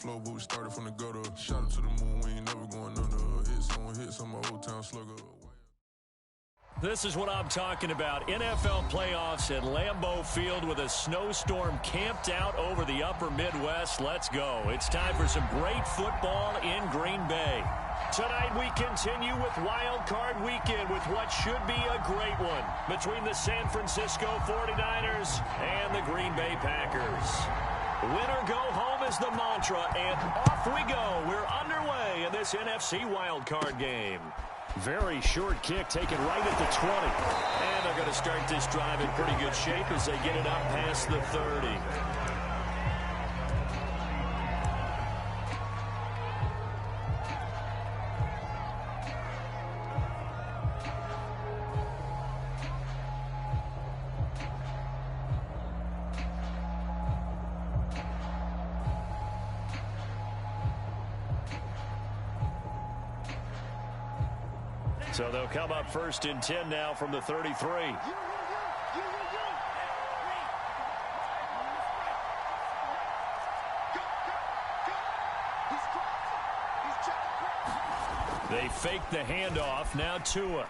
flow, but we started from the gutter. Shout out to the moon, we ain't never going under. Hits on hits, I'm a old town slugger. This is what I'm talking about. NFL playoffs at Lambeau Field with a snowstorm camped out over the upper Midwest. Let's go. It's time for some great football in Green Bay. Tonight we continue with Wild Card Weekend with what should be a great one between the San Francisco 49ers and the Green Bay Packers. Win or go home is the mantra, and off we go. We're underway in this NFC Wild Card game. Very short kick taken right at the 20. And they're going to start this drive in pretty good shape as they get it up past the 30. So they'll come up 1st and 10 now from the 33. They fake the handoff. Now Tua.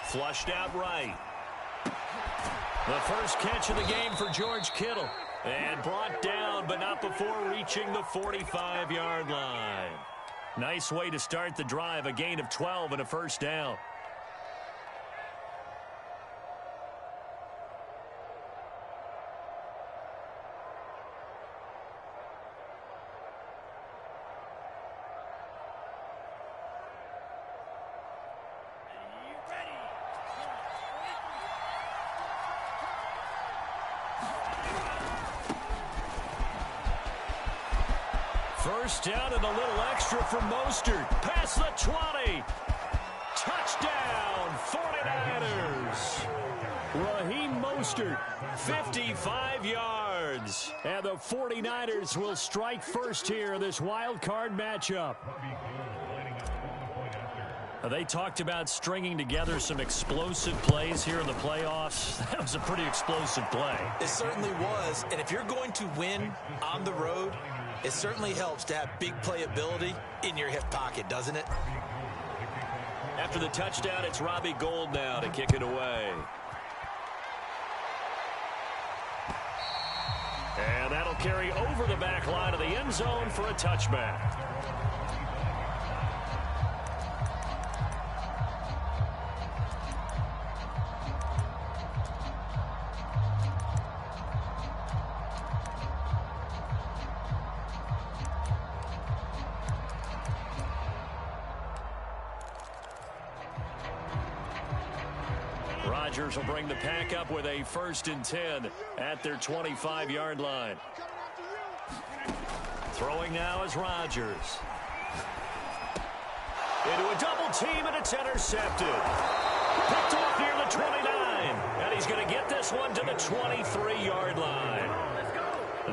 Flushed out right. The first catch of the game for George Kittle. And brought down, but not before reaching the 45-yard line. Nice way to start the drive, a gain of 12 and a first down. First down and a little extra for Mostert. Past the 20. Touchdown, 49ers. Raheem Mostert, 55 yards. And the 49ers will strike first here in this wild card matchup. They talked about stringing together some explosive plays here in the playoffs. That was a pretty explosive play. It certainly was. And if you're going to win on the road, it certainly helps to have big playability in your hip pocket, doesn't it? After the touchdown, it's Robbie Gould now to kick it away. And that'll carry over the back line of the end zone for a touchback. Rodgers will bring the pack up with a 1st and 10 at their 25-yard line. Throwing now is Rodgers. Into a double team, and it's intercepted. Picked off near the 29, and he's going to get this one to the 23-yard line.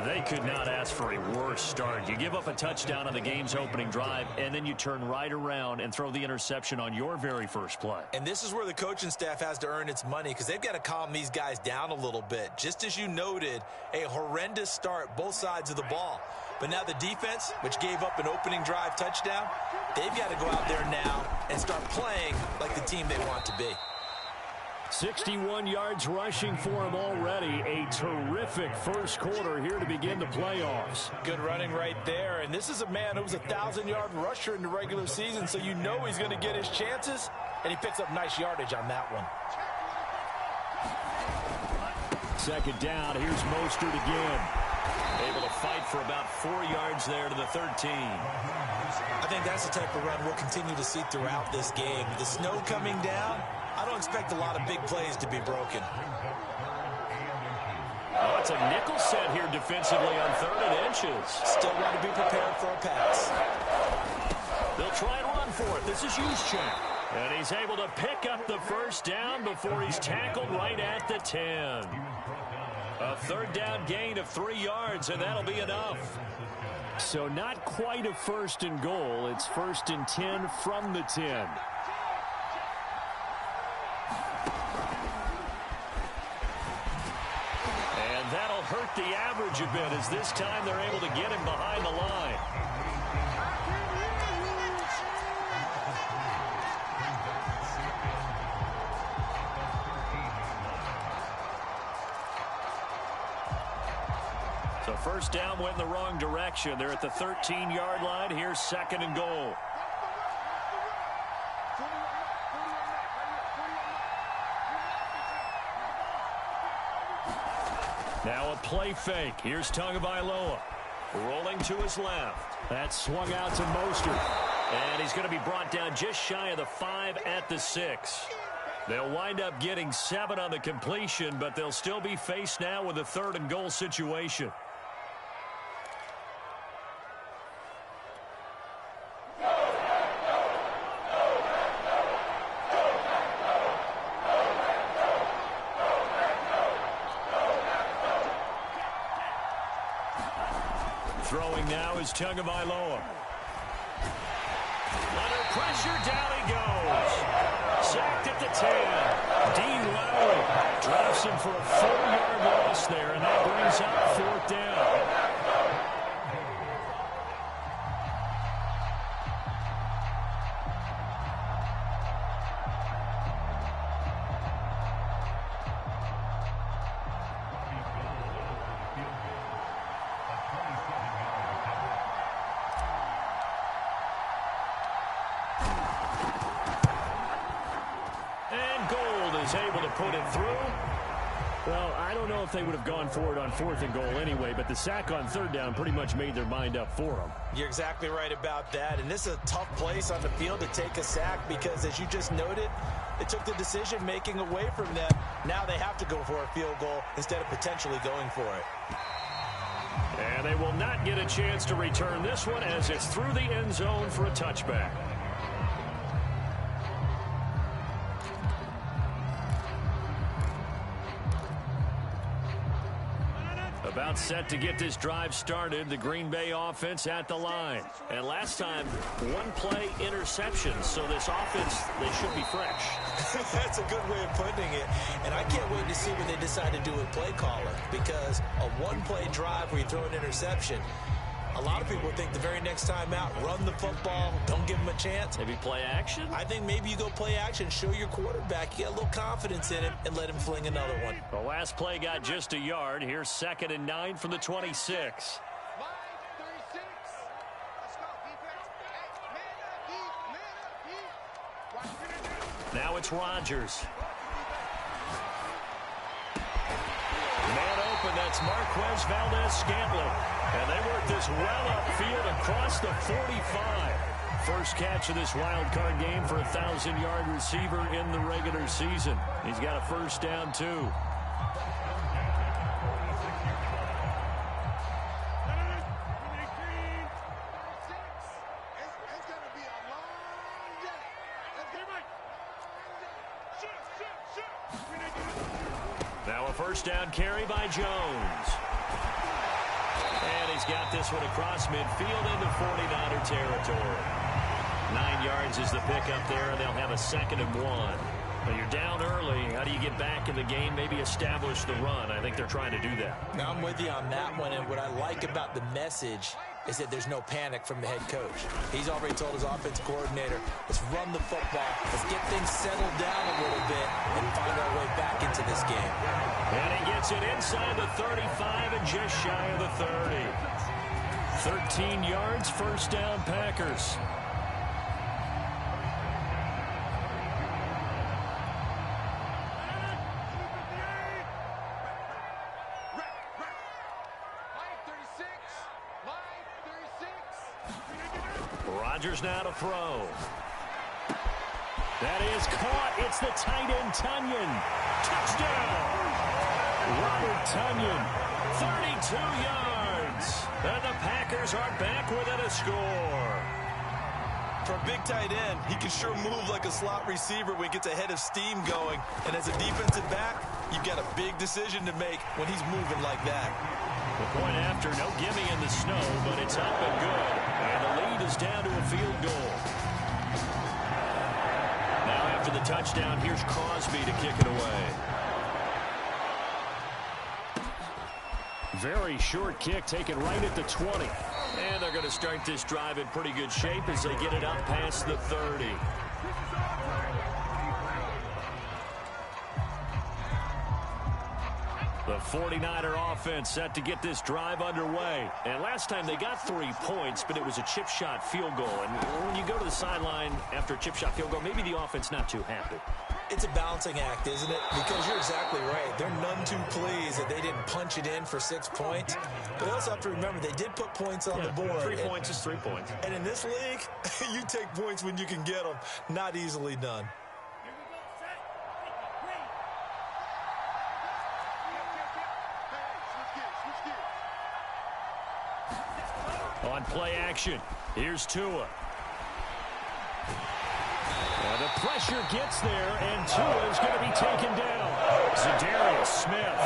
They could not ask for a worse start. You give up a touchdown on the game's opening drive, and then you turn right around and throw the interception on your very first play. And this is where the coaching staff has to earn its money because they've got to calm these guys down a little bit. Just as you noted, a horrendous start, both sides of the ball. But now the defense, which gave up an opening drive touchdown, they've got to go out there now and start playing like the team they want to be. 61 yards rushing for him already. A terrific first quarter here to begin the playoffs. Good running right there. And this is a man who was a 1,000-yard rusher in the regular season, so you know he's going to get his chances, and he picks up nice yardage on that one. Second down. Here's Mostert again. Able to fight for about 4 yards there to the 13. I think that's the type of run we'll continue to see throughout this game. The snow coming down, I don't expect a lot of big plays to be broken. Oh, it's a nickel set here defensively on 3rd and inches. Still want to be prepared for a pass. They'll try and run for it. This is Juszczyk. And he's able to pick up the first down before he's tackled right at the 10. A 3rd down gain of 3 yards, and that'll be enough. So not quite a 1st and goal. It's 1st and 10 from the 10. And And that'll hurt the average a bit as this time they're able to get him behind the line. So first down went in the wrong direction. They're at the 13-yard line. Here's 2nd and goal. Now a play fake. Here's Tagovailoa. Rolling to his left. That's swung out to Mostert. And he's going to be brought down just shy of the 5 at the 6. They'll wind up getting 7 on the completion, but they'll still be faced now with a 3rd and goal situation. Throwing now is Tagovailoa. Under pressure, down he goes. Sacked at the 10. Dean Lowry drops him for a 4-yard loss there, and that brings up 4th down. Able to put it through. Well, I don't know if they would have gone for it on 4th and goal anyway, but the sack on 3rd down pretty much made their mind up for them. You're exactly right about that, and this is a tough place on the field to take a sack because, as you just noted, it took the decision-making away from them. Now they have to go for a field goal instead of potentially going for it. And they will not get a chance to return this one as it's through the end zone for a touchback. About set to get this drive started, the Green Bay offense at the line. And last time, 1-play interception, so this offense, they should be fresh. That's a good way of putting it. And I can't wait to see what they decide to do with play calling, because a 1-play drive where you throw an interception, a lot of people think the very next time out, run the football, don't give him a chance. Maybe play action? I think maybe you go play action, show your quarterback, you get a little confidence in him, and let him fling another one. The last play got just a yard. Here's 2nd and 9 from the 26. Now it's Rodgers. Man open, that's Marquez Valdez-Scantling. And they work this well upfield across the 45. First catch of this wild card game for a 1,000-yard receiver in the regular season. He's got a first down, too. Now a first down carry by Jones. And he's got this one across midfield into 49er territory. 9 yards is the pickup there, and they'll have a 2nd and 1. When you're down early, how do you get back in the game, maybe establish the run? I think they're trying to do that. Now I'm with you on that one, and what I like about the message is that there's no panic from the head coach. He's already told his offense coordinator, let's run the football, let's get things settled down a little bit, and find our way back into this game. And he gets it inside the 35 and just shy of the 30. 13 yards, first down, Packers. Rodgers now to throw. That is caught. It's the tight end, Tunyon. Touchdown! Robert Tunyon, 32 yards. And the Packers are back within a score. For a big tight end, he can sure move like a slot receiver when he gets a head of steam going. And as a defensive back, you've got a big decision to make when he's moving like that. The point after, no gimme in the snow, but it's up and good. And the lead is down to a field goal. Now after the touchdown, here's Crosby to kick it away. Very short kick taken right at the 20. And they're going to start this drive in pretty good shape as they get it up past the 30. The 49er offense set to get this drive underway. And last time they got 3 points, but it was a chip shot field goal. And when you go to the sideline after a chip shot field goal, maybe the offense not too happy. It's a balancing act, isn't it? Because you're exactly right. They're none too pleased that they didn't punch it in for 6 points. But they also have to remember they did put points on the board. 3 points is 3 points. And in this league, you take points when you can get them. Not easily done. On play action, here's Tua. And the pressure gets there, and Tua is going to be taken down. Zadarius Smith,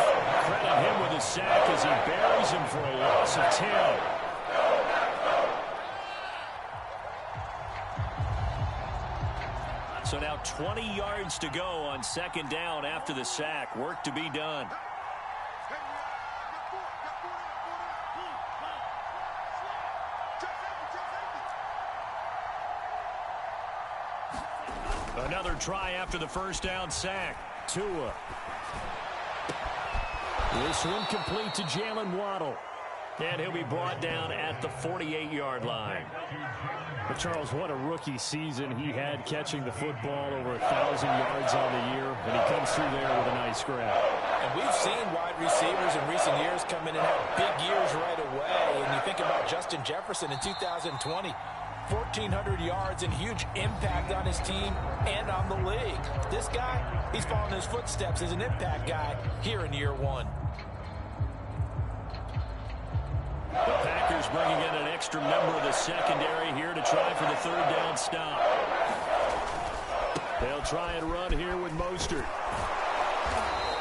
credit him with a sack as he buries him for a loss of 10. So now 20 yards to go on second down after the sack. Work to be done. Another try after the first down sack. Tua. This one complete to Jalen Waddle. And he'll be brought down at the 48-yard line. But Charles, what a rookie season he had catching the football, over 1,000 yards on the year, and he comes through there with a nice grab. And we've seen wide receivers in recent years come in and have big years right away. And you think about Justin Jefferson in 2020. 1,400 yards and huge impact on his team and on the league. This guy, he's following his footsteps as an impact guy here in year one. The Packers bringing in an extra member of the secondary here to try for the third down stop. They'll try and run here with Mostert.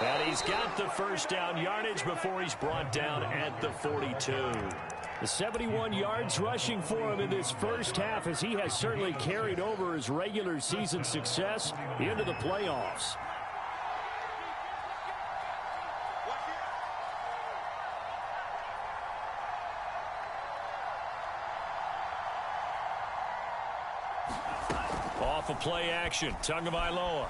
And he's got the first down yardage before he's brought down at the 42. The 71 yards rushing for him in this first half, as he has certainly carried over his regular season success into the playoffs. Off of play action, Tagovailoa.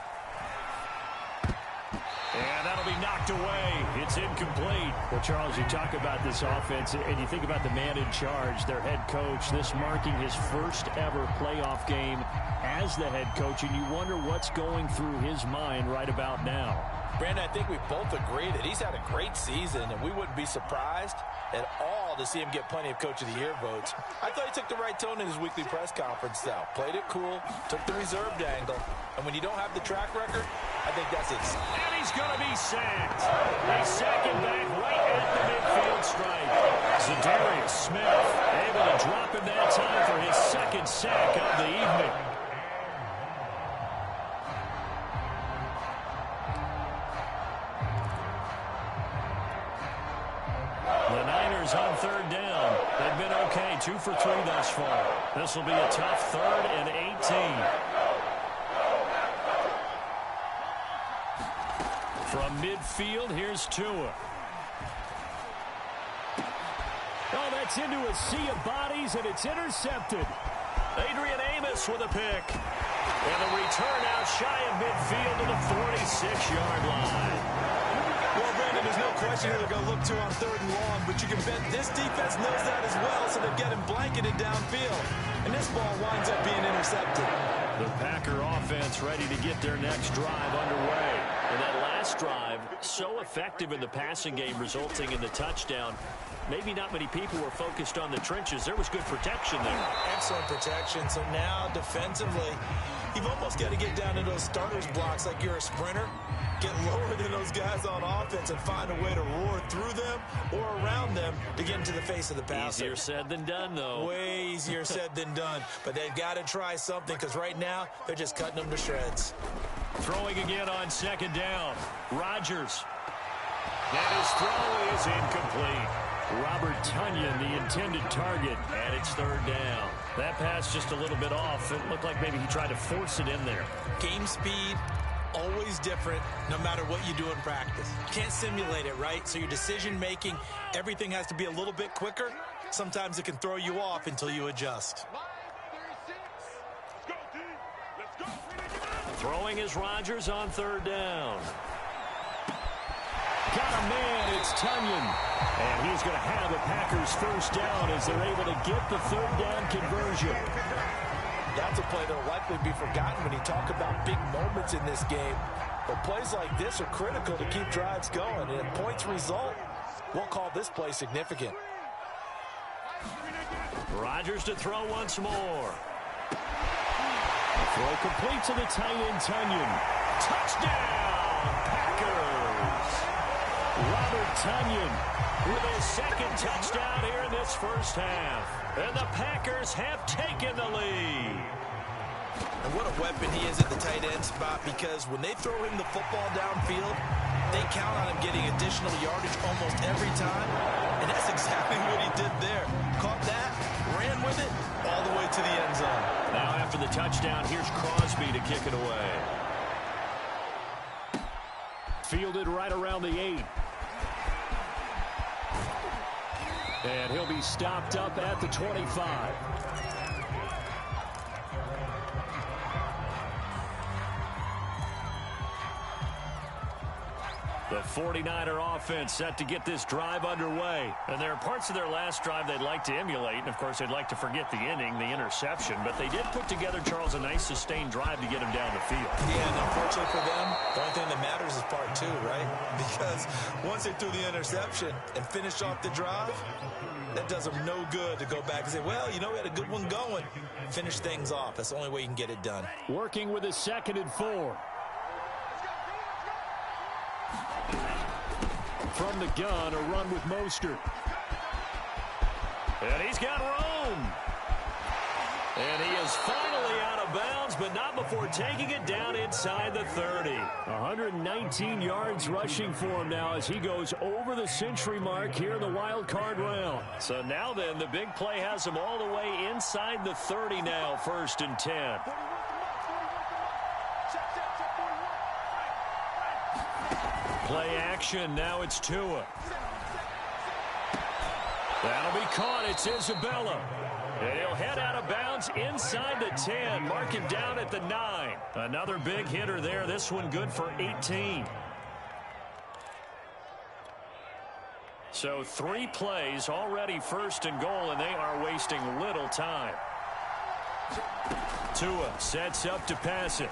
And that'll be knocked away. It's incomplete. Well, Charles, you talk about this offense, and you think about the man in charge, their head coach, this marking his first ever playoff game as the head coach, and you wonder what's going through his mind right about now. Brandon, I think we both agree that he's had a great season, and we wouldn't be surprised at all to see him get plenty of Coach of the Year votes. I thought he took the right tone in his weekly press conference, though. Played it cool, took the reserved angle, and when you don't have the track record, I think that's it. And he's going to be sacked. They sack him back right at the midfield stripe. Zadarius Smith able to drop him that time for his second sack of the evening. The Niners on third down. They've been okay, 2 for 3 thus far. This will be a tough 3rd and 18. From midfield, here's Tua. Oh, that's into a sea of bodies, and it's intercepted. Adrian Amos with a pick. And a return out shy of midfield to the 46-yard line. Well, Brandon, there's no question who they're going to look to on 3rd and long, but you can bet this defense knows that as well, so they're getting blanketed downfield. And this ball winds up being intercepted. The Packer offense ready to get their next drive underway. And that last drive, so effective in the passing game, resulting in the touchdown. Maybe not many people were focused on the trenches. There was good protection there. Excellent protection. So now, defensively, you've almost got to get down to those starters blocks like you're a sprinter. Get lower than those guys on offense and find a way to roar through them or around them to get into the face of the passer. Easier said than done, though. Way easier said than done. But they've got to try something, because right now they're just cutting them to shreds. Throwing again on second down. Rodgers. And his throw is incomplete. Robert Tonyan, the intended target. And it's 3rd down. That pass just a little bit off. It looked like maybe he tried to force it in there. Game speed, always different no matter what you do in practice. Can't simulate it, right? So your decision-making, everything has to be a little bit quicker. Sometimes it can throw you off until you adjust. Throwing is Rodgers on third down. Got a man, it's Tunyon. And he's going to have a Packers first down as they're able to get the third down conversion. That's a play that will likely be forgotten when you talk about big moments in this game. But plays like this are critical to keep drives going. And if points result, we'll call this play significant. Rodgers to throw once more. Throw complete to the tight end, Tunyon. Touchdown, Packers! Robert Tunyon with his second touchdown here in this first half. And the Packers have taken the lead. And what a weapon he is at the tight end spot, because when they throw him the football downfield, they count on him getting additional yardage almost every time. And that's exactly what he did there. Caught that, ran with it, all the way to the end zone. Now after the touchdown, here's Crosby to kick it away. Fielded right around the 8. And he'll be stopped up at the 25. The 49er offense set to get this drive underway. And there are parts of their last drive they'd like to emulate. And, of course, they'd like to forget the inning, the interception. But they did put together, Charles, a nice sustained drive to get him down the field. Yeah, and unfortunately for them, the only thing that matters is part 2, right? Because once they threw the interception and finished off the drive, that does them no good to go back and say, well, you know, we had a good one going. Finish things off. That's the only way you can get it done. Working with a 2nd and 4. From the gun, a run with Mostert. And he's got room. And he is finally out of bounds, but not before taking it down inside the 30. 119 yards rushing for him now as he goes over the century mark here in the wild card round. So now then, the big play has him all the way inside the 30 now, 1st and 10. Play action, now it's Tua. That'll be caught, it's Isabella. And he'll head out of bounds inside the 10. Mark him down at the 9. Another big hitter there, this one good for 18. So 3 plays, already 1st and goal, and they are wasting little time. Tua sets up to pass it.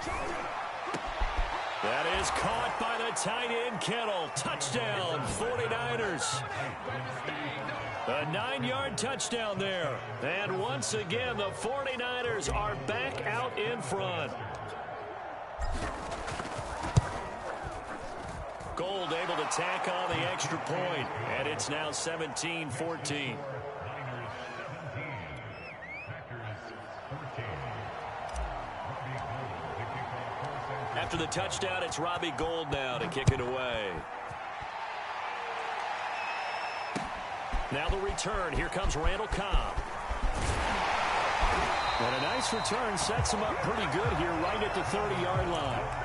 That is caught by the tight end, Kittle. Touchdown, 49ers. A 9-yard touchdown there. And once again, the 49ers are back out in front. Gold able to tack on the extra point, and it's now 17-14. After the touchdown, it's Robbie Gould now to kick it away. Now the return. Here comes Randall Cobb. And a nice return sets him up pretty good here right at the 30-yard line.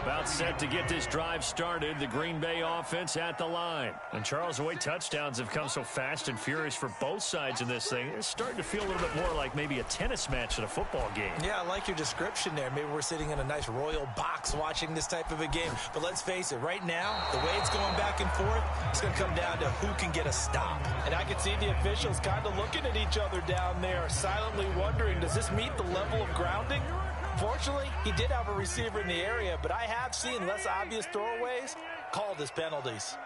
About set to get this drive started. The Green Bay offense at the line. And Charles, the way touchdowns have come so fast and furious for both sides in this thing, it's starting to feel a little bit more like maybe a tennis match than a football game. Yeah, I like your description there. Maybe we're sitting in a nice royal box watching this type of a game. But let's face it, right now, the way it's going back and forth, it's going to come down to who can get a stop. And I can see the officials kind of looking at each other down there, silently wondering, does this meet the level of grounding? Fortunately, he did have a receiver in the area, but I have seen less obvious throwaways called as penalties.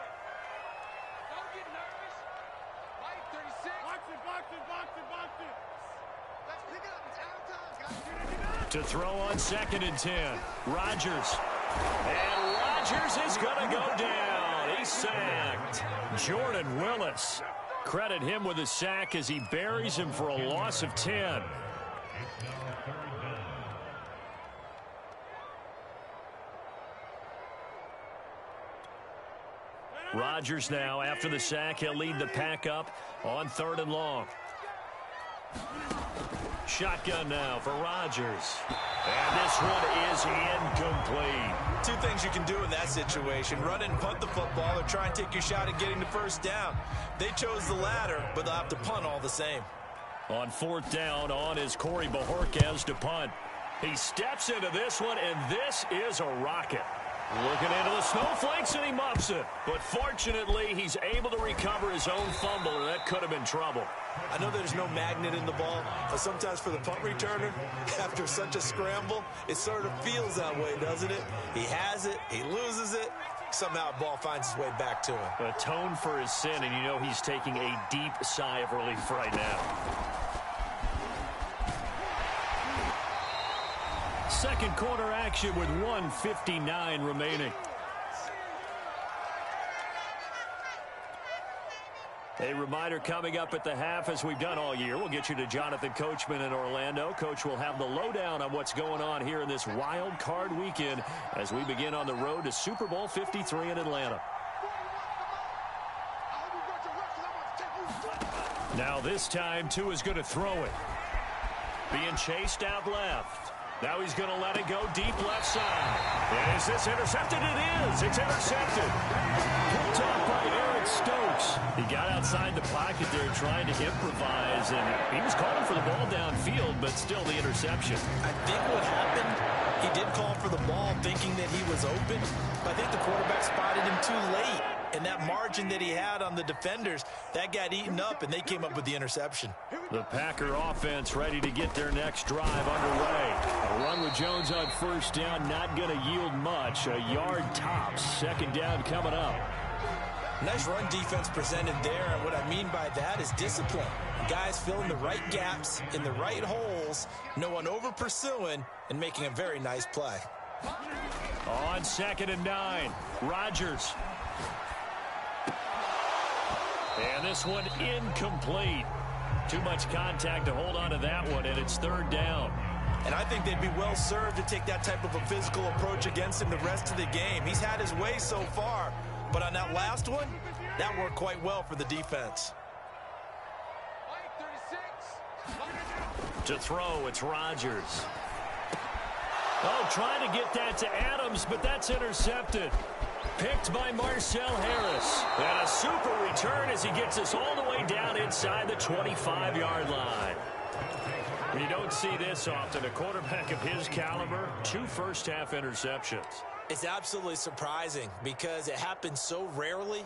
To throw on 2nd and 10. Rodgers. And Rodgers is going to go down. He's sacked. Jordan Willis. Credit him with a sack as he buries him for a loss of 10. Rodgers now, after the sack, he'll lead the pack up on 3rd and long. Shotgun now for Rodgers. And this one is incomplete. Two things you can do in that situation. Run and punt the football or try and take your shot at getting the first down. They chose the latter, but they'll have to punt all the same. On fourth down, on is Corey Bojorquez to punt. He steps into this one, and this is a rocket. Looking into the snowflakes, and he muffs it. But fortunately, he's able to recover his own fumble, and that could have been trouble. I know there's no magnet in the ball, but sometimes for the punt returner, after such a scramble, it sort of feels that way, doesn't it? He has it, he loses it, somehow the ball finds its way back to him. Atone for his sin, and you know he's taking a deep sigh of relief right now. Second quarter action with 1:59 remaining. A reminder coming up at the half, as we've done all year. We'll get you to Jonathan Coachman in Orlando. Coach will have the lowdown on what's going on here in this wild card weekend as we begin on the road to Super Bowl 53 in Atlanta. Now this time, Tua's going to throw it. Being chased out left. Now he's going to let it go deep left side. And is this intercepted? It is. It's intercepted. Picked off by Eric Stokes. He got outside the pocket there trying to improvise, and he was calling for the ball downfield, but still the interception. I think what happened, he did call for the ball thinking that he was open, but I think the quarterback spotted him too late. And that margin that he had on the defenders, that got eaten up, and they came up with the interception. The Packer offense ready to get their next drive underway. A run with Jones on first down, not going to yield much. A yard tops. Second down coming up. Nice run defense presented there, and what I mean by that is discipline. Guys filling the right gaps in the right holes, no one over-pursuing, and making a very nice play. On 2nd and 9, Rodgers. And this one incomplete. Too much contact to hold on to that one, and it's third down. And I think they'd be well served to take that type of a physical approach against him the rest of the game. He's had his way so far, but on that last one, that worked quite well for the defense. To throw, it's Rodgers. Oh, trying to get that to Adams, but that's intercepted. Picked by Marcel Harris. And a super return as he gets us all the way down inside the 25-yard line. You don't see this often. A quarterback of his caliber, 2 first-half interceptions. It's absolutely surprising because it happens so rarely.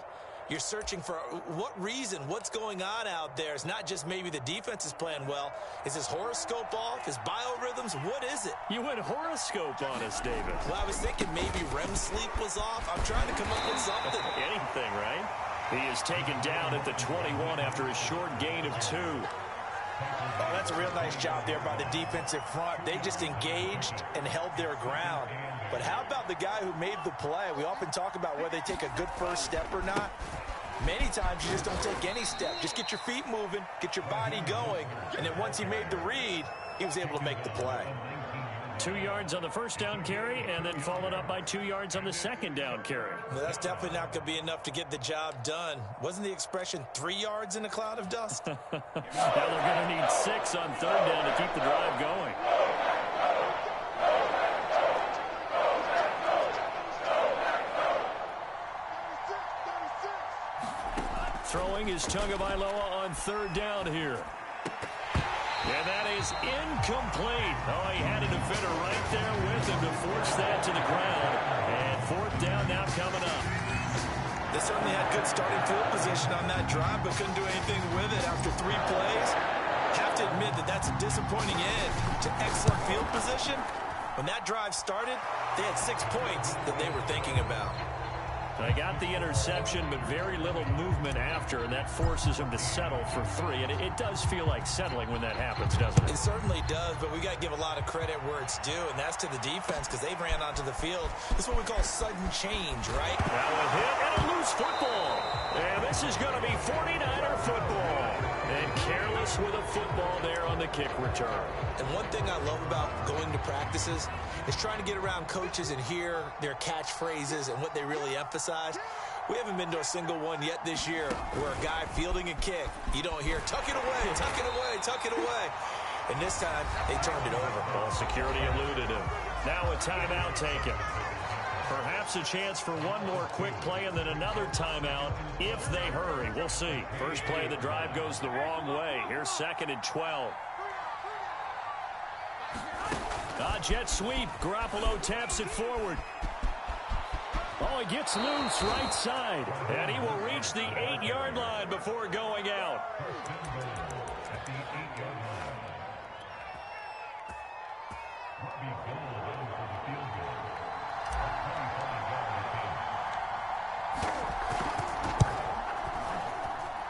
You're searching for what reason, what's going on out there. It's not just maybe the defense is playing well. Is his horoscope off? His biorhythms? What is it? You went horoscope on us, David. Well, I was thinking maybe REM sleep was off. I'm trying to come up with something. Anything, right? He is taken down at the 21 after a short gain of 2. Oh, that's a real nice job there by the defensive front. They just engaged and held their ground. But how about the guy who made the play? We often talk about whether they take a good first step or not. Many times you just don't take any step. Just get your feet moving, get your body going, and then once he made the read, he was able to make the play. 2 yards on the first down carry, and then followed up by 2 yards on the second down carry. Well, that's definitely not going to be enough to get the job done. Wasn't the expression 3 yards in a cloud of dust? Now they're going to need 6 on third down to keep the drive going. Throwing is Tagovailoa on third down here. And that is incomplete. Oh, he had a defender right there with him to force that to the ground. And fourth down now coming up. They certainly had good starting field position on that drive, but couldn't do anything with it after 3 plays. Have to admit that that's a disappointing end to excellent field position. When that drive started, they had 6 points that they were thinking about. They got the interception, but very little movement after, and that forces them to settle for 3. And it does feel like settling when that happens, doesn't it? It certainly does, but we got to give a lot of credit where it's due, and that's to the defense because they ran onto the field. This is what we call sudden change, right? Now a hit and a loose football. And this is going to be 49er football. And careless with a football there on the kick return. And one thing I love about going to practices is trying to get around coaches and hear their catchphrases and what they really emphasize. We haven't been to a single one yet this year where a guy fielding a kick, you don't hear, tuck it away, tuck it away, tuck it away. and this time they turned it over. Well, security eluded him. Now a timeout taken. Perhaps a chance for one more quick play and then another timeout if they hurry. We'll see. First play of the drive goes the wrong way. Here's 2nd and 12. Jet sweep. Garoppolo taps it forward. Oh, he gets loose right side. And he will reach the 8-yard line before going out.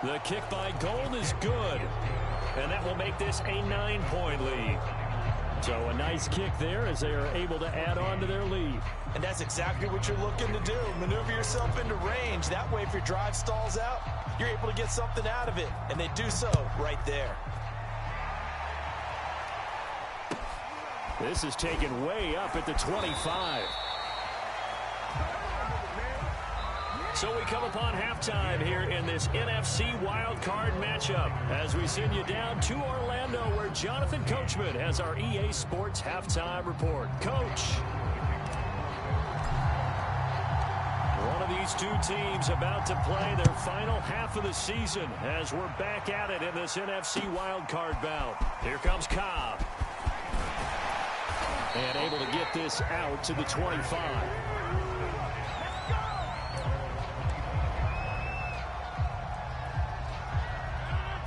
The kick by Gold is good. And that will make this a 9-point lead. So a nice kick there as they are able to add on to their lead. And that's exactly what you're looking to do. Maneuver yourself into range. That way, if your drive stalls out, you're able to get something out of it. And they do so right there. This is taken way up at the 25. So we come upon halftime here in this NFC wildcard matchup as we send you down to Orlando where Jonathan Coachman has our EA Sports halftime report. Coach. One of these two teams about to play their final half of the season as we're back at it in this NFC wildcard bout. Here comes Cobb. And able to get this out to the 25.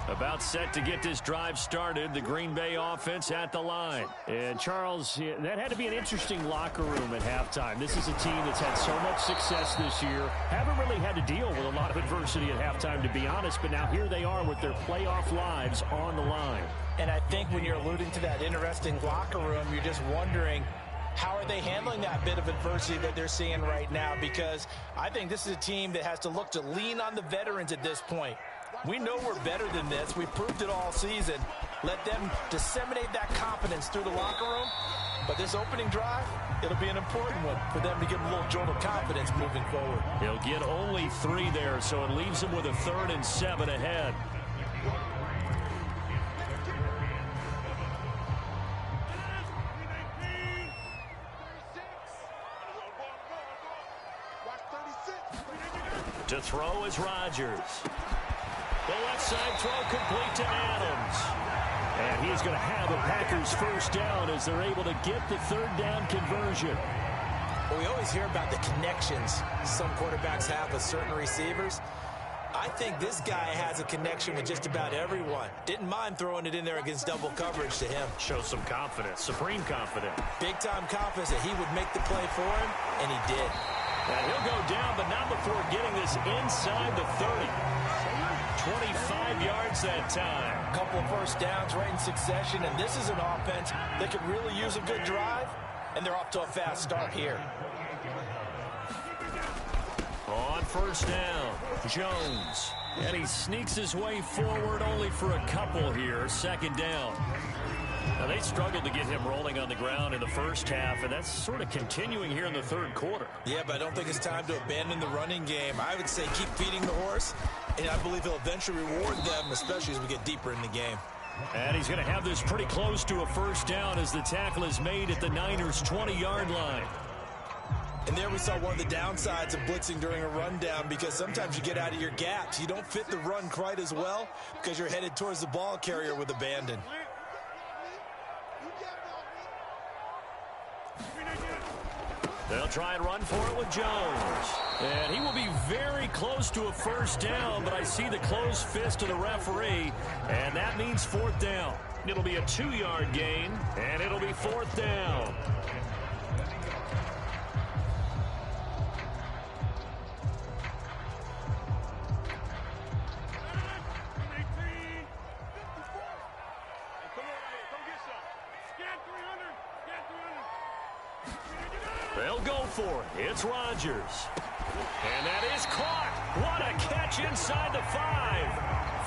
About set to get this drive started. The Green Bay offense at the line. And, Charles, that had to be an interesting locker room at halftime. This is a team that's had so much success this year. Haven't really had to deal with a lot of adversity at halftime, to be honest. But now here they are with their playoff lives on the line. And I think when you're alluding to that interesting locker room, you're just wondering, how are they handling that bit of adversity that they're seeing right now? Because I think this is a team that has to look to lean on the veterans at this point. We know we're better than this. We proved it all season. Let them disseminate that confidence through the locker room. But this opening drive, it'll be an important one for them to get a little jolt of confidence moving forward. He'll get only 3 there, so it leaves him with a 3rd and 7 ahead. To throw is Rodgers. The left side throw complete to Adams. And he's going to have a Packers first down as they're able to get the 3rd down conversion. Well, we always hear about the connections some quarterbacks have with certain receivers. I think this guy has a connection with just about everyone. Didn't mind throwing it in there against double coverage to him. Shows some confidence, supreme confidence. Big-time confidence that he would make the play for him, and he did. And he'll go down, but not before getting this inside the 30. 25 yards that time. A couple of first downs right in succession, and this is an offense that could really use a good drive, and they're off to a fast start here. On first down, Jones. And he sneaks his way forward only for a couple here. 2nd down. Now, they struggled to get him rolling on the ground in the first half, and that's sort of continuing here in the 3rd quarter. Yeah, but I don't think it's time to abandon the running game. I would say keep feeding the horse, and I believe he'll eventually reward them, especially as we get deeper in the game. And he's going to have this pretty close to a first down as the tackle is made at the Niners' 20-yard line. And there we saw one of the downsides of blitzing during a rundown, because sometimes you get out of your gaps. You don't fit the run quite as well because you're headed towards the ball carrier with abandon. They'll try and run for it with Jones. And he will be very close to a first down, but I see the closed fist of the referee, and that means 4th down. It'll be a 2-yard gain, and it'll be 4th down. They'll go for it. It's Rodgers. And that is caught. What a catch inside the 5.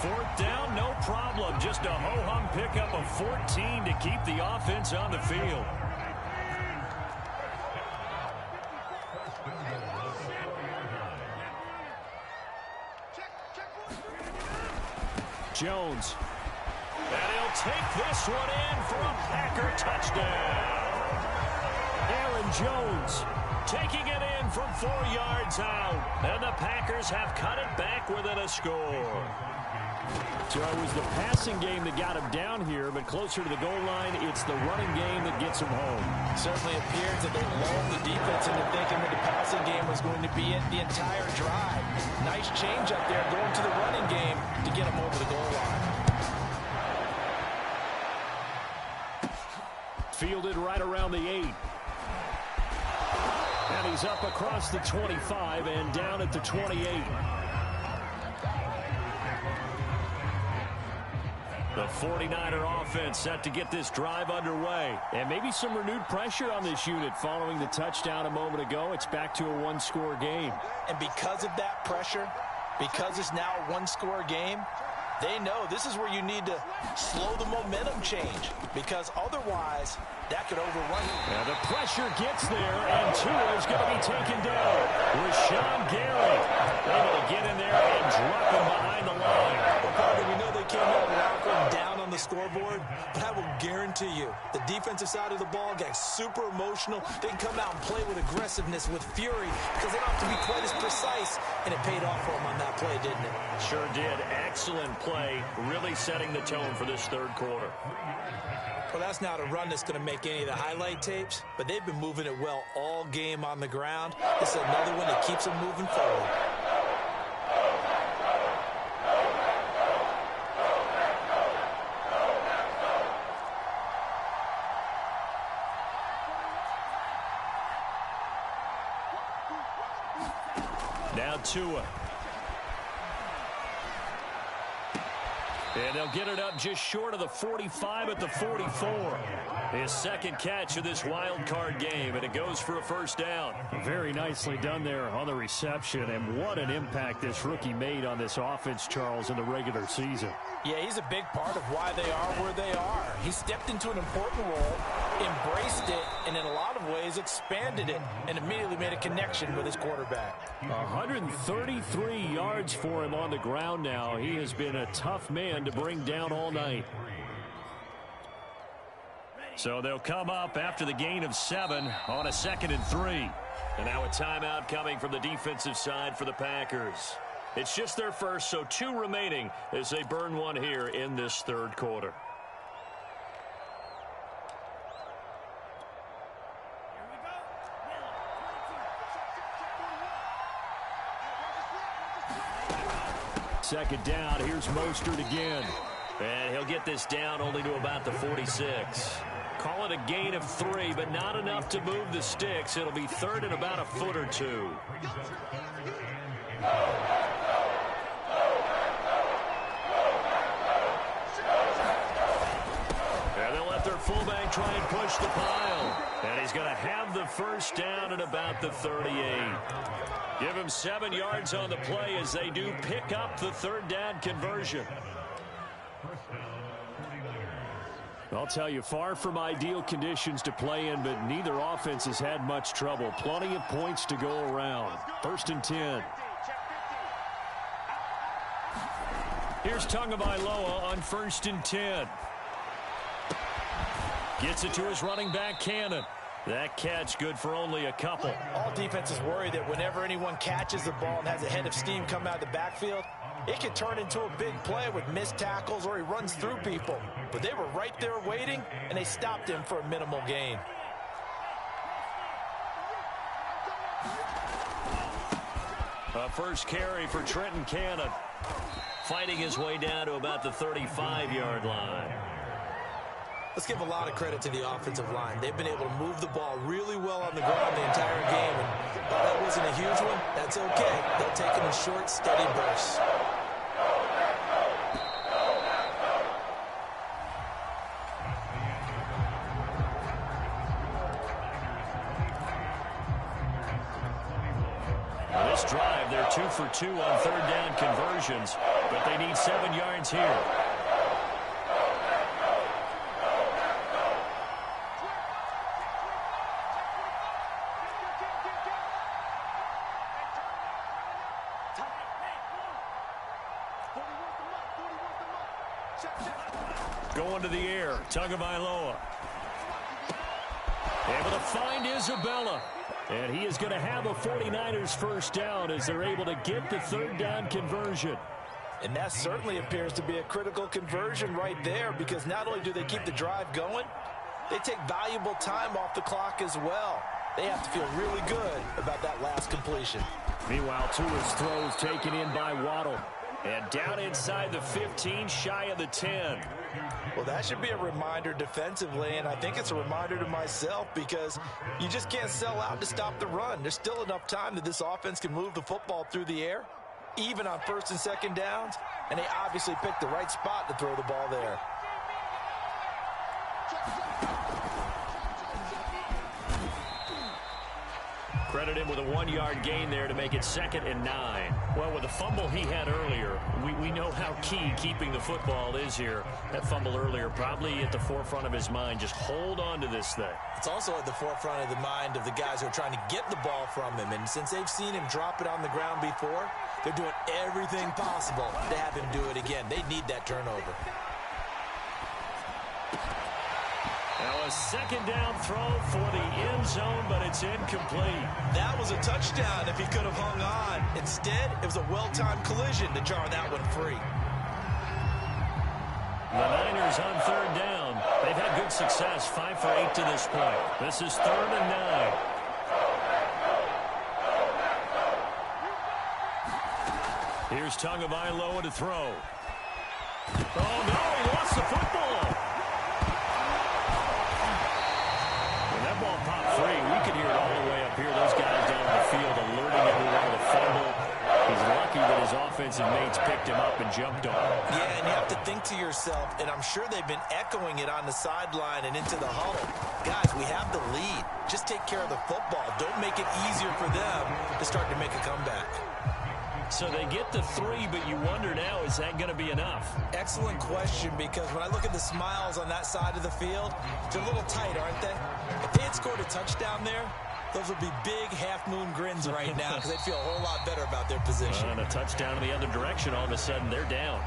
4th down, no problem. Just a ho-hum pickup of 14 to keep the offense on the field. Jones. And he'll take this one in for a Packer touchdown. Aaron Jones taking it in from 4 yards out. And the Packers have cut it back within a score. So it was the passing game that got him down here, but closer to the goal line, it's the running game that gets him home. Certainly appears that they lulled the defense into thinking that the passing game was going to be it the entire drive. Nice change up there going to the running game to get him over the goal line. Fielded right around the 8. And he's up across the 25 and down at the 28. The 49er offense set to get this drive underway. And maybe some renewed pressure on this unit following the touchdown a moment ago. It's back to a one-score game. And because of that pressure, because it's now a one-score game, they know this is where you need to slow the momentum change, because otherwise that could overrun you. Yeah, the pressure gets there, and Tua is going to be taken down. Rashawn Gary able to get in there and drop him behind the line. Well, Carter, we know they came out of the locker room down on the scoreboard, but I will guarantee you the defensive side of the ball got super emotional. They can come out and play with aggressiveness, with fury, because they don't have to be quite as precise, and it paid off for them on that play, didn't it? Sure did. Excellent play, really setting the tone for this third quarter. Well, that's not a run that's going to make any of the highlight tapes, but they've been moving it well all game on the ground. This is another one that keeps them moving forward. Now Tua. And they'll get it up just short of the 45 at the 44. His second catch of this wild card game, and it goes for a first down. Very nicely done there on the reception, and what an impact this rookie made on this offense, Charles, in the regular season. Yeah, he's a big part of why they are where they are. He stepped into an important role, embraced it, and in a lot of ways expanded it, and immediately made a connection with his quarterback. 133 yards for him on the ground now. He has been a tough man to bring down all night. So they'll come up after the gain of 7 on a 2nd and 3. And now a timeout coming from the defensive side for the Packers. It's just their first, so 2 remaining as they burn one here in this third quarter. Second down, here's Mostert again. And he'll get this down only to about the 46. Call it a gain of 3, but not enough to move the sticks. It'll be third and about a foot or 2. And they'll let their fullback try and push the pile. And he's going to have the first down at about the 38. Give him 7 yards on the play as they do pick up the third down conversion. I'll tell you, far from ideal conditions to play in, but neither offense has had much trouble. Plenty of points to go around. 1st and 10. Here's Tagovailoa on 1st and 10. Gets it to his running back, Cannon. That catch good for only a couple. All defenses worry that whenever anyone catches the ball and has a head of steam come out of the backfield, it could turn into a big play with missed tackles or he runs through people. But they were right there waiting, and they stopped him for a minimal gain. A first carry for Trenton Cannon. Fighting his way down to about the 35-yard line. Let's give a lot of credit to the offensive line. They've been able to move the ball really well on the ground the entire game. And while that wasn't a huge one, that's okay. They'll take it in short, steady bursts. This drive, they're 2 for 2 on third down conversions, but they need 7 yards here. Going to the air, Tagovailoa. Able to find Isabella. And he is going to have a 49ers first down as they're able to get the third down conversion. And that certainly appears to be a critical conversion right there, because not only do they keep the drive going, they take valuable time off the clock as well. They have to feel really good about that last completion. Meanwhile, Tua's throws taken in by Waddle. And down inside the 15, shy of the 10. Well, that should be a reminder defensively, and I think it's a reminder to myself, because you just can't sell out to stop the run. There's still enough time that this offense can move the football through the air, even on first and second downs, and they obviously picked the right spot to throw the ball there. Credit him with a 1-yard gain there to make it 2nd and 9. Well, with the fumble he had earlier, we know how key keeping the football is here. That fumble earlier probably at the forefront of his mind. Just hold on to this thing. It's also at the forefront of the mind of the guys who are trying to get the ball from him. And since they've seen him drop it on the ground before, they're doing everything possible to have him do it again. They need that turnover. Now a second down throw for the end zone, but it's incomplete. That was a touchdown if he could have hung on. Instead, it was a well-timed collision to jar that one free. The Niners on third down. They've had good success, 5 for 8 to this point. This is 3rd and 9. Here's Tagovailoa to throw. Oh, no, he lost the football. Ball popped free. We could hear it all the way up here. Those guys down the field alerting everyone to the fumble. He's lucky that his offensive mates picked him up and jumped on him. Yeah, and you have to think to yourself, and I'm sure they've been echoing it on the sideline and into the huddle. Guys, we have the lead. Just take care of the football. Don't make it easier for them to start to make a comeback. So they get the 3, but you wonder now, is that going to be enough? Excellent question, because when I look at the smiles on that side of the field, they're a little tight, aren't they? If they had scored a touchdown there, those would be big half-moon grins right now, because they'd feel a whole lot better about their position. And a touchdown in the other direction, all of a sudden they're down.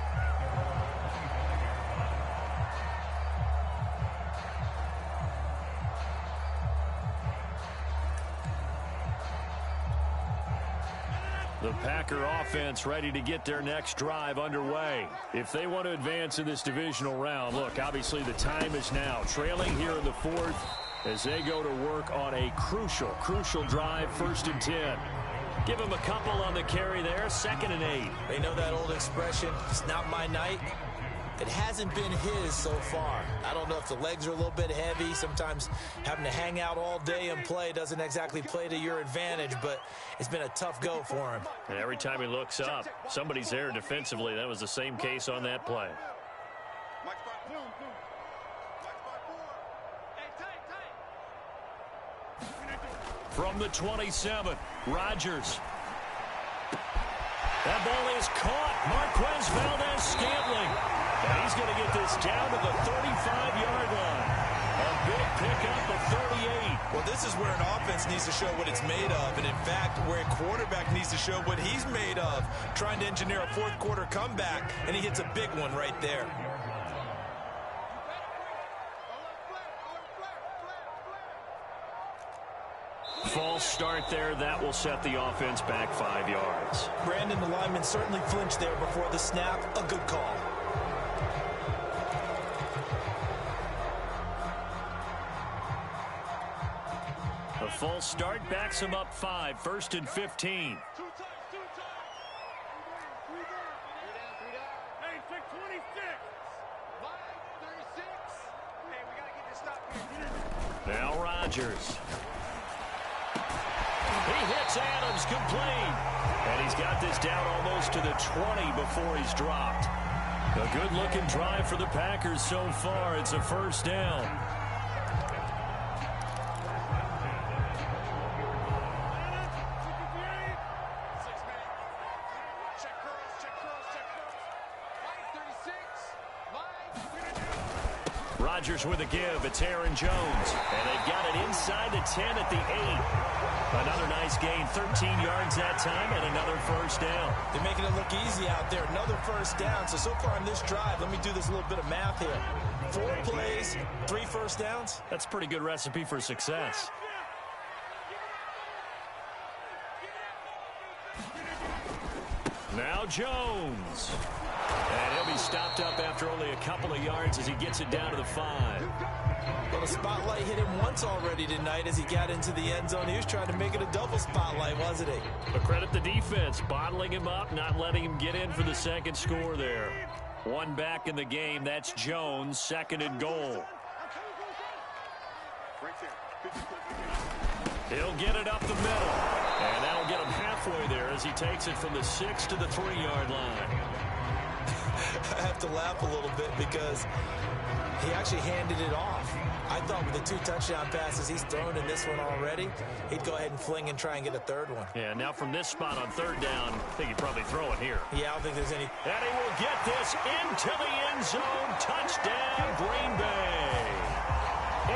The Packer offense ready to get their next drive underway. If they want to advance in this divisional round, look, obviously the time is now. Trailing here in the 4th as they go to work on a crucial drive, 1st and 10. Give them a couple on the carry there, 2nd and 8. They know that old expression, it's not my night. It hasn't been his so far. I don't know if the legs are a little bit heavy. Sometimes having to hang out all day and play doesn't exactly play to your advantage, but it's been a tough go for him. And every time he looks up, somebody's there defensively. That was the same case on that play. From the 27, Rodgers. That ball is caught. Marquez Valdez-Scantling. And he's going to get this down to the 35-yard line. A big pickup of 38. Well, this is where an offense needs to show what it's made of. And, in fact, where a quarterback needs to show what he's made of. Trying to engineer a fourth-quarter comeback, and he hits a big one right there. False start there. That will set the offense back 5 yards. Brandon, the lineman certainly flinched there before the snap. A good call. A false start backs him up 5. 1st and 15. Now Rodgers. He hits Adams complete. And he's got this down almost to the 20 before he's dropped. A good-looking drive for the Packers so far. It's a 1st down. Rodgers with a give. It's Aaron Jones. And they've got it inside the 10 at the 8. Another nice gain, 13 yards that time, and another first down. They're making it look easy out there. Another first down. So far on this drive, let me do this little bit of math here. 4 plays, 3 first downs. That's a pretty good recipe for success. Now Jones. And he'll be stopped up after only a couple of yards as he gets it down to the 5. Well, the spotlight hit him once already tonight as he got into the end zone. He was trying to make it a double spotlight, wasn't he? But credit the defense, bottling him up, not letting him get in for the second score there. One back in the game. That's Jones, 2nd and goal. He'll get it up the middle. And that'll get him halfway there as he takes it from the 6 to the 3-yard line. I have to laugh a little bit because he actually handed it off. I thought with the 2 touchdown passes he's thrown in this one already, he'd go ahead and fling and try and get a 3rd one. Yeah, now from this spot on 3rd down, I think he'd probably throw it here. Yeah, I don't think there's any. And he will get this into the end zone. Touchdown, Green Bay.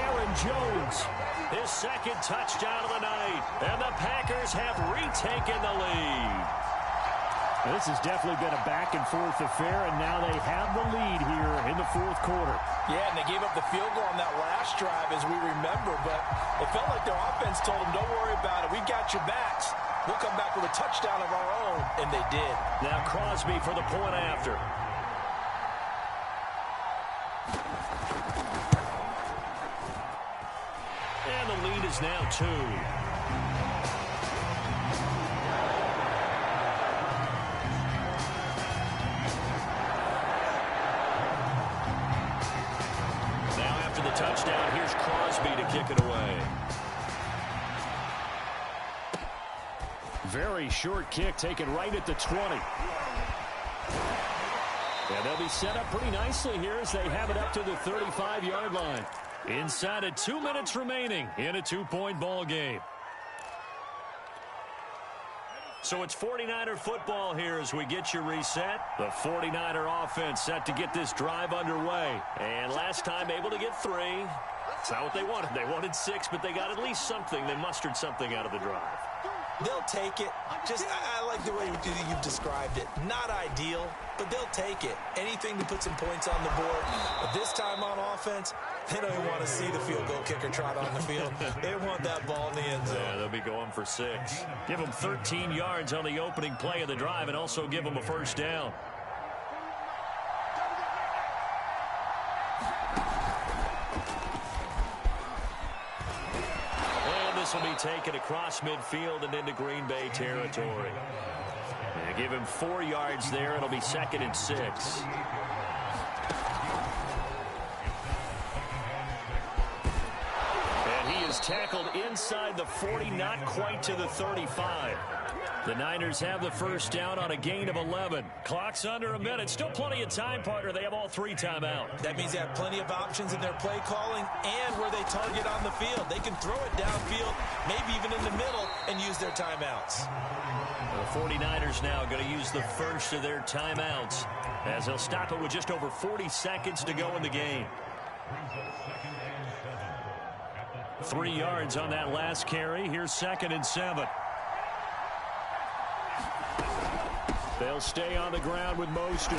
Aaron Jones, his 2nd touchdown of the night. And the Packers have retaken the lead. This has definitely been a back-and-forth affair, and now they have the lead here in the 4th quarter. Yeah, and they gave up the field goal on that last drive, as we remember, but it felt like their offense told them, don't worry about it. We got your backs. We'll come back with a touchdown of our own, and they did. Now Crosby for the point after. And the lead is now 2. Touchdown. Here's Crosby to kick it away. Very short kick taken right at the 20. And they'll be set up pretty nicely here as they have it up to the 35-yard line. Inside of 2 minutes remaining in a 2-point ball game. So it's 49er football here as we get you reset. The 49er offense set to get this drive underway. And last time able to get 3. That's not what they wanted. They wanted 6, but they got at least something. They mustered something out of the drive. They'll take it. I like the way you've described it. Not ideal, but they'll take it. Anything to put some points on the board. But this time on offense, they don't even want to see the field goal kicker trot on the field. They want that ball in the end zone. Yeah, they'll be going for 6. Give them 13 yards on the opening play of the drive and also give them a first down. This will be taken across midfield and into Green Bay territory. And give him 4 yards there. It'll be 2nd and 6. And he is tackled inside the 40, not quite to the 35. The Niners have the first down on a gain of 11. Clock's under a minute. Still plenty of time, partner. They have all 3 timeouts. That means they have plenty of options in their play calling and where they target on the field. They can throw it downfield, maybe even in the middle, and use their timeouts. The 49ers now going to use the first of their timeouts as they'll stop it with just over 40 seconds to go in the game. 3 yards on that last carry. Here's 2nd and 7. They'll stay on the ground with Mostert.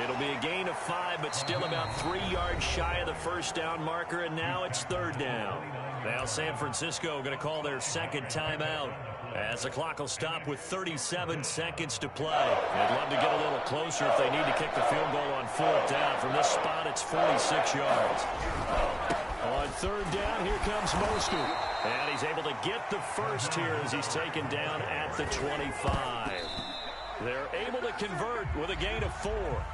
It'll be a gain of 5, but still about 3 yards shy of the first down marker, and now it's 3rd down. Now San Francisco going to call their 2nd timeout as the clock will stop with 37 seconds to play. They'd love to get a little closer if they need to kick the field goal on 4th down. From this spot, it's 46 yards. On 3rd down, here comes Mostert. And he's able to get the first here as he's taken down at the 25. They're able to convert with a gain of 4.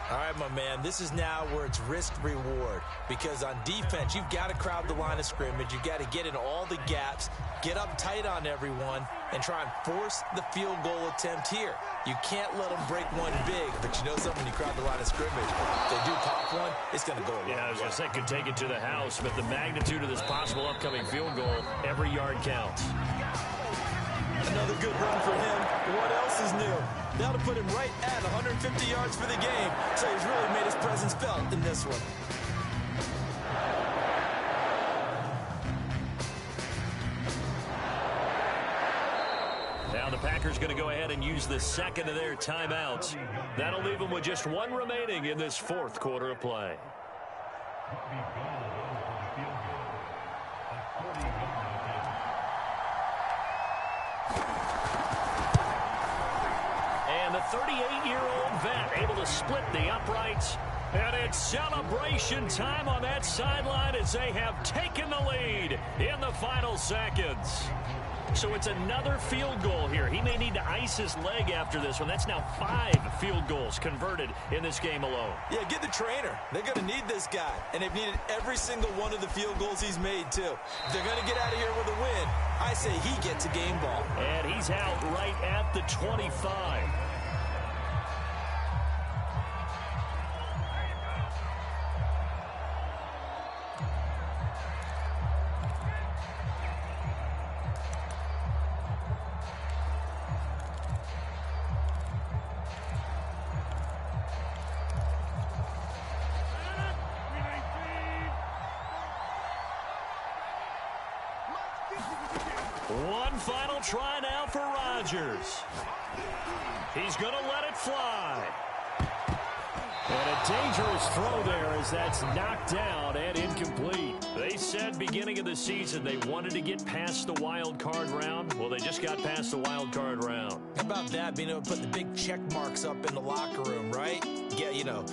All right, my man, this is now where it's risk-reward. Because on defense, you've got to crowd the line of scrimmage. You've got to get in all the gaps, get up tight on everyone, and try and force the field goal attempt here. You can't let them break one big, but you know something, when you crowd the line of scrimmage, if they do pop one, it's going to go away. Yeah, I was going to say, could take it to the house, but the magnitude of this possible upcoming field goal, every yard counts. Another Another good run for him. What else is new? That'll put him right at 150 yards for the game. So he's really made his presence felt in this one. Now the Packers going to go ahead and use the second of their timeouts. That'll leave them with just one remaining in this fourth quarter of play. And the 38-year-old vet able to split the uprights. And it's celebration time on that sideline as they have taken the lead in the final seconds. So it's another field goal here. He may need to ice his leg after this one. That's now 5 field goals converted in this game alone. Yeah, get the trainer. They're going to need this guy. And they've needed every single one of the field goals he's made, too. If they're going to get out of here with a win, I say he gets a game ball. And he's out right at the 25. One final try now for Rodgers. He's going to let it fly. And a dangerous throw there as that's knocked down and incomplete. They said beginning of the season they wanted to get past the wild card round. Well, they just got past the wild card round. How about that, being able to put the big check marks up in the locker room, right? Yeah, you know,